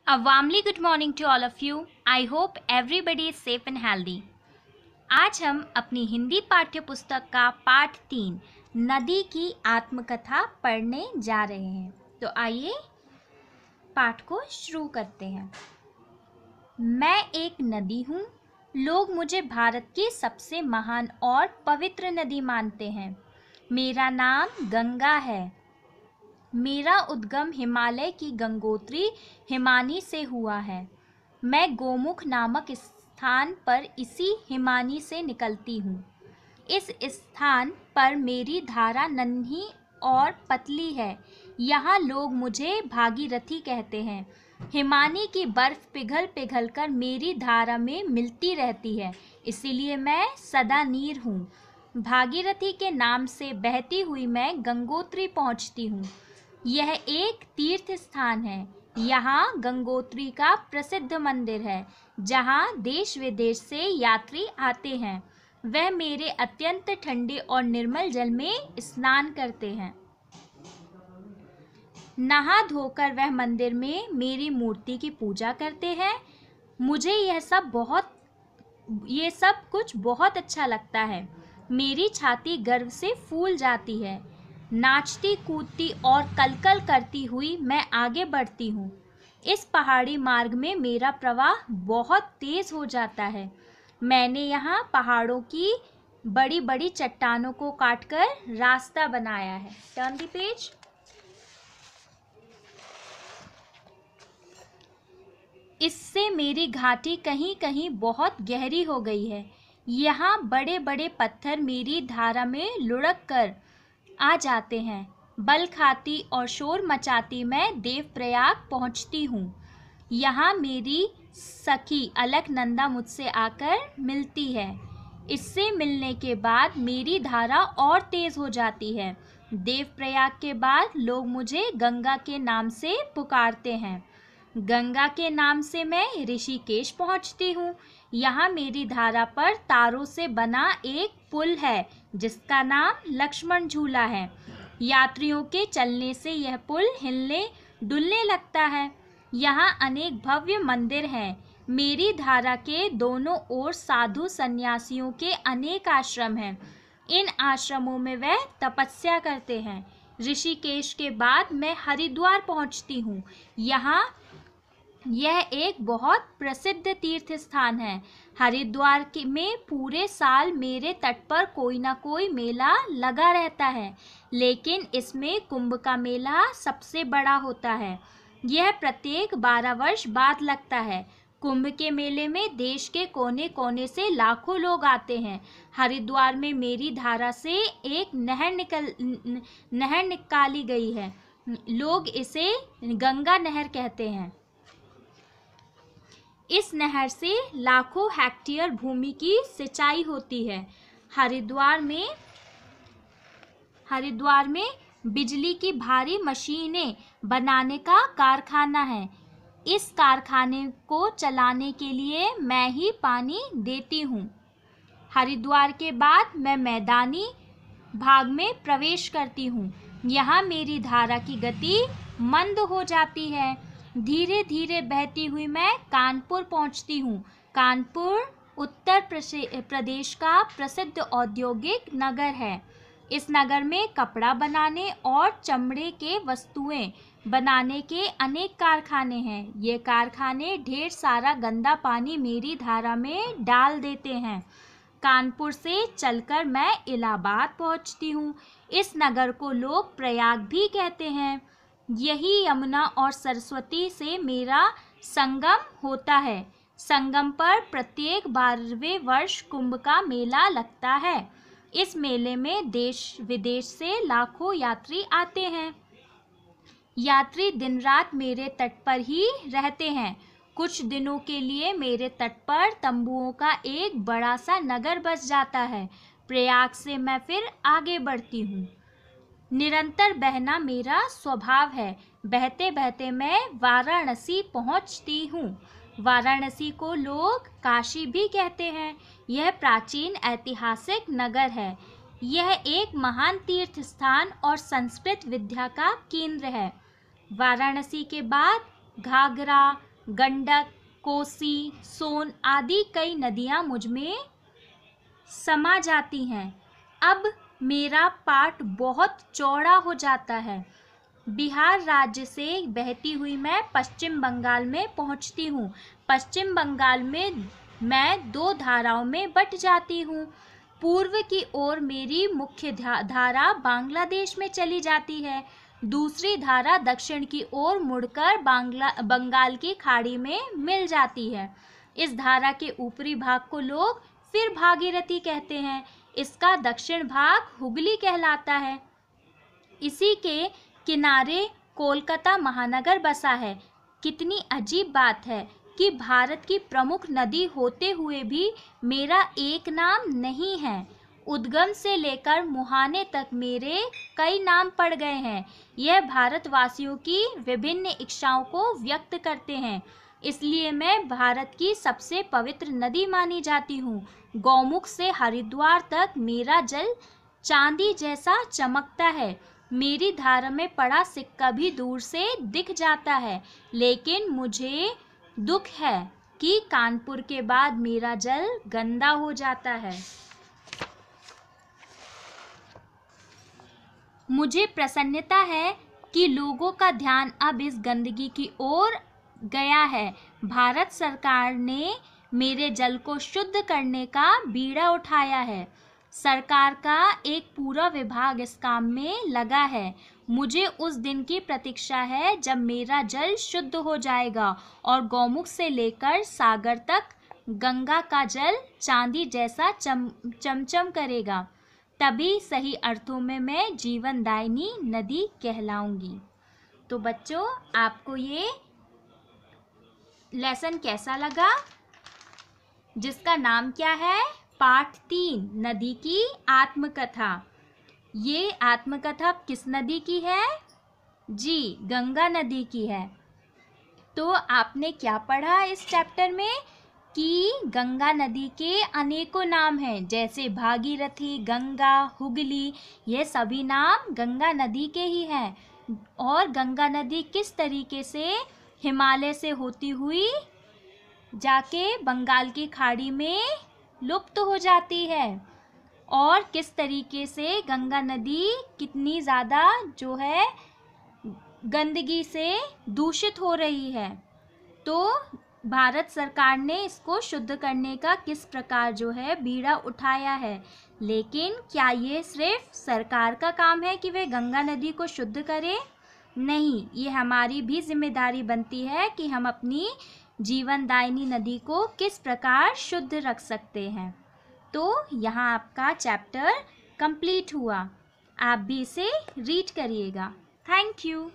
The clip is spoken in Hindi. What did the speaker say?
A warmly good morning to all of you. I hope everybody is safe and healthy. आज हम अपनी हिंदी पाठ्य पुस्तक का पाठ 3 नदी की आत्मकथा पढ़ने जा रहे हैं। तो आइए पाठ को शुरू करते हैं। मैं एक नदी हूँ। लोग मुझे भारत की सबसे महान और पवित्र नदी मानते हैं। मेरा नाम गंगा है। मेरा उद्गम हिमालय की गंगोत्री हिमानी से हुआ है। मैं गोमुख नामक स्थान पर इसी हिमानी से निकलती हूँ। इस स्थान पर मेरी धारा नन्ही और पतली है। यहाँ लोग मुझे भागीरथी कहते हैं। हिमानी की बर्फ पिघल पिघल कर मेरी धारा में मिलती रहती है, इसीलिए मैं सदा नीर हूँ। भागीरथी के नाम से बहती हुई मैं गंगोत्री पहुँचती हूँ। यह एक तीर्थ स्थान है। यहाँ गंगोत्री का प्रसिद्ध मंदिर है, जहाँ देश विदेश से यात्री आते हैं। वह मेरे अत्यंत ठंडे और निर्मल जल में स्नान करते हैं। नहा धोकर वह मंदिर में मेरी मूर्ति की पूजा करते हैं। मुझे यह सब कुछ बहुत अच्छा लगता है। मेरी छाती गर्व से फूल जाती है। नाचती कूदती और कलकल करती हुई मैं आगे बढ़ती हूँ। इस पहाड़ी मार्ग में मेरा प्रवाह बहुत तेज हो जाता है। मैंने यहाँ पहाड़ों की बड़ी बड़ी चट्टानों को काटकर रास्ता बनाया है। Turn the page. इससे मेरी घाटी कहीं कहीं बहुत गहरी हो गई है। यहाँ बड़े बड़े पत्थर मेरी धारा में लुढ़क कर आ जाते हैं। बल खाती और शोर मचाती मैं देवप्रयाग पहुँचती हूँ। यहाँ मेरी सखी अलकनंदा मुझसे आकर मिलती है। इससे मिलने के बाद मेरी धारा और तेज हो जाती है। देवप्रयाग के बाद लोग मुझे गंगा के नाम से पुकारते हैं। गंगा के नाम से मैं ऋषिकेश पहुँचती हूँ। यहाँ मेरी धारा पर तारों से बना एक पुल है, जिसका नाम लक्ष्मण झूला है। यात्रियों के चलने से यह पुल हिलने डुलने लगता है। यहाँ अनेक भव्य मंदिर हैं। मेरी धारा के दोनों ओर साधु सन्यासियों के अनेक आश्रम हैं। इन आश्रमों में वह तपस्या करते हैं। ऋषिकेश के बाद मैं हरिद्वार पहुँचती हूँ। यह एक बहुत प्रसिद्ध तीर्थ स्थान है। हरिद्वार में पूरे साल मेरे तट पर कोई ना कोई मेला लगा रहता है, लेकिन इसमें कुंभ का मेला सबसे बड़ा होता है। यह प्रत्येक 12 वर्ष बाद लगता है। कुंभ के मेले में देश के कोने कोने से लाखों लोग आते हैं। हरिद्वार में मेरी धारा से एक नहर निकाली गई है। लोग इसे गंगा नहर कहते हैं। इस नहर से लाखों हेक्टेयर भूमि की सिंचाई होती है। हरिद्वार में बिजली की भारी मशीनें बनाने का कारखाना है। इस कारखाने को चलाने के लिए मैं ही पानी देती हूँ। हरिद्वार के बाद मैं मैदानी भाग में प्रवेश करती हूँ। यहाँ मेरी धारा की गति मंद हो जाती है। धीरे धीरे बहती हुई मैं कानपुर पहुँचती हूँ। कानपुर उत्तर प्रदेश का प्रसिद्ध औद्योगिक नगर है। इस नगर में कपड़ा बनाने और चमड़े के वस्तुएं बनाने के अनेक कारखाने हैं। ये कारखाने ढेर सारा गंदा पानी मेरी धारा में डाल देते हैं। कानपुर से चलकर मैं इलाहाबाद पहुँचती हूँ। इस नगर को लोग प्रयाग भी कहते हैं। यही यमुना और सरस्वती से मेरा संगम होता है। संगम पर प्रत्येक 12वें वर्ष कुंभ का मेला लगता है। इस मेले में देश विदेश से लाखों यात्री आते हैं। यात्री दिन रात मेरे तट पर ही रहते हैं। कुछ दिनों के लिए मेरे तट पर तंबुओं का एक बड़ा सा नगर बस जाता है। प्रयाग से मैं फिर आगे बढ़ती हूँ। निरंतर बहना मेरा स्वभाव है। बहते बहते मैं वाराणसी पहुँचती हूँ। वाराणसी को लोग काशी भी कहते हैं। यह प्राचीन ऐतिहासिक नगर है। यह एक महान तीर्थ स्थान और संस्कृत विद्या का केंद्र है। वाराणसी के बाद घाघरा, गंडक, कोसी, सोन आदि कई नदियाँ मुझ में समा जाती हैं। अब मेरा पाठ बहुत चौड़ा हो जाता है। बिहार राज्य से बहती हुई मैं पश्चिम बंगाल में पहुंचती हूँ। पश्चिम बंगाल में मैं 2 धाराओं में बट जाती हूँ। पूर्व की ओर मेरी मुख्य धारा बांग्लादेश में चली जाती है। दूसरी धारा दक्षिण की ओर मुड़कर बंगाल की खाड़ी में मिल जाती है। इस धारा के ऊपरी भाग को लोग फिर भागीरथी कहते हैं। इसका दक्षिण भाग हुगली कहलाता है। इसी के किनारे कोलकाता महानगर बसा है। कितनी अजीब बात है कि भारत की प्रमुख नदी होते हुए भी मेरा एक नाम नहीं है। उद्गम से लेकर मुहाने तक मेरे कई नाम पड़ गए हैं। यह भारतवासियों की विभिन्न इच्छाओं को व्यक्त करते हैं। इसलिए मैं भारत की सबसे पवित्र नदी मानी जाती हूँ। गौमुख से हरिद्वार तक मेरा जल चांदी जैसा चमकता है। मेरी धारा में पड़ा सिक्का भी दूर से दिख जाता है। लेकिन मुझे दुख है कि कानपुर के बाद मेरा जल गंदा हो जाता है। मुझे प्रसन्नता है कि लोगों का ध्यान अब इस गंदगी की ओर गया है। भारत सरकार ने मेरे जल को शुद्ध करने का बीड़ा उठाया है। सरकार का एक पूरा विभाग इस काम में लगा है। मुझे उस दिन की प्रतीक्षा है जब मेरा जल शुद्ध हो जाएगा और गौमुख से लेकर सागर तक गंगा का जल चांदी जैसा चमचम करेगा। तभी सही अर्थों में मैं जीवनदायिनी नदी कहलाऊंगी। तो बच्चों, आपको ये लेसन कैसा लगा, जिसका नाम क्या है? पाठ 3, नदी की आत्मकथा। ये आत्मकथा किस नदी की है? जी, गंगा नदी की है। तो आपने क्या पढ़ा इस चैप्टर में कि गंगा नदी के अनेकों नाम हैं, जैसे भागीरथी, गंगा, हुगली, ये सभी नाम गंगा नदी के ही हैं। और गंगा नदी किस तरीके से हिमालय से होती हुई जाके बंगाल की खाड़ी में लुप्त हो जाती है, और किस तरीके से गंगा नदी कितनी ज़्यादा जो है गंदगी से दूषित हो रही है। तो भारत सरकार ने इसको शुद्ध करने का किस प्रकार जो है बीड़ा उठाया है। लेकिन क्या ये सिर्फ सरकार का काम है कि वे गंगा नदी को शुद्ध करे? नहीं, ये हमारी भी जिम्मेदारी बनती है कि हम अपनी जीवनदायिनी नदी को किस प्रकार शुद्ध रख सकते हैं। तो यहाँ आपका चैप्टर कंप्लीट हुआ। आप भी इसे रीड करिएगा। Thank you.